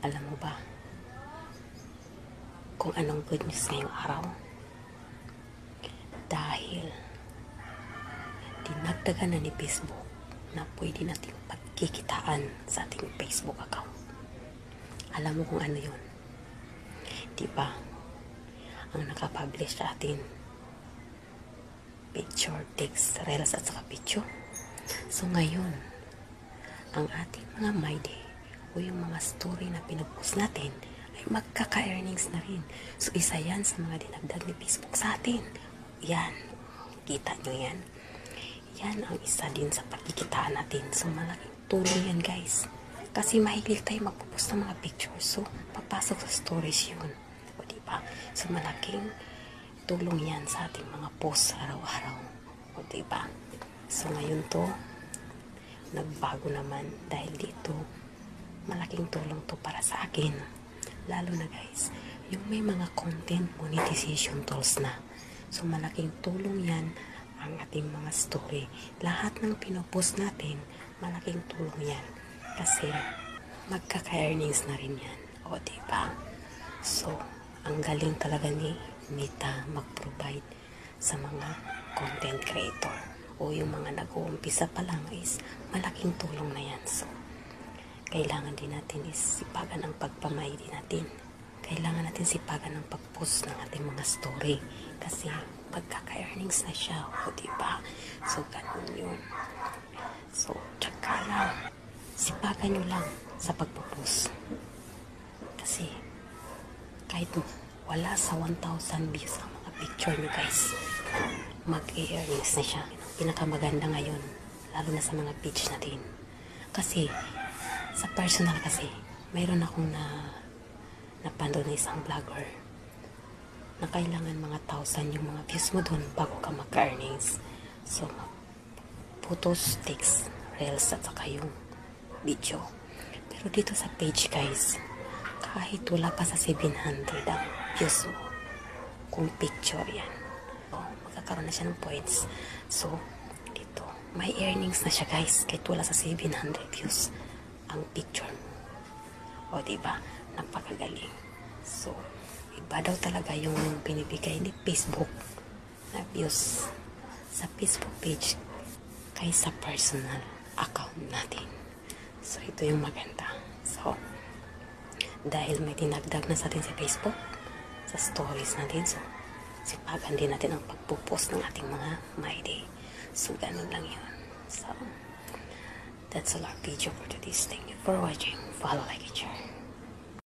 Alam mo ba kung anong good news ngayong araw? Dahil dinagdagan na ni Facebook na pwede natin pagkikitaan sa ating Facebook account. Alam mo kung ano yun? Diba? Ang nakapublish sa atin picture, text, reels at saka picture. So ngayon, ang ating mga my day o yung mga story na pinupost natin ay magkaka-earnings na rin. So isa yan sa mga dinagdag ni Facebook sa atin. Yan, kita nyo yan. Yan ang isa din sa pagkikitaan natin. So malaking tulong yan guys. Kasi mahilig tayo magpo-post ng mga pictures. So papasok sa stories yun. O diba? So malaking tulong yan sa ating mga posts araw-araw. O diba? So ngayon to, nagbago naman dahil dito, malaking tulong to para sa akin. Lalo na guys, yung may mga content monetization tools na. So malaking tulong yan ang ating mga story. Lahat ng pinopost natin, malaking tulong yan. Kasi magkaka-earnings na rin yan. O diba? So, ang galing talaga ni Meta mag-provide sa mga content creator o yung mga nag-uumpisa pa lang is malaking tulong na yan. So, kailangan din natin is sipagan ang pagpamay din natin. Kailangan natin sipagan ang pag-post ng ating mga story kasi pagkaka-earnings na siya. O diba? So, ganun yun. So, tsaka lang. Sipagan nyo lang sa pagpo-post. Kasi, kahit wala sa 1,000 views ang mga picture nyo guys, mag-earnings na siya. Pinakamaganda ngayon, lalo na sa mga page natin. Kasi, sa personal kasi, mayroon akong napanood na isang vlogger na kailangan mga 1,000 yung mga views mo doon bago ka mag-earnings. So, photos, text, reels at saka yung video. Pero dito sa page guys, kahit wala pa sa 700 ang views mo, kung picture yan, so, magkakaroon na siya ng points. So, dito, may earnings na siya guys, kahit wala sa 700 views ang picture mo. O diba, napakagaling. So, iba daw talaga yung binibigay ni Facebook na views sa Facebook page kaysa personal account natin. So, ito yung maganda. So, dahil may dinagdag na sa atin sa Facebook, sa stories natin, so, sipagan din natin ang pagpupost ng ating mga my day. So, ganun lang yun. So, that's all our video for today's. Thank you for watching. Follow, like, and share.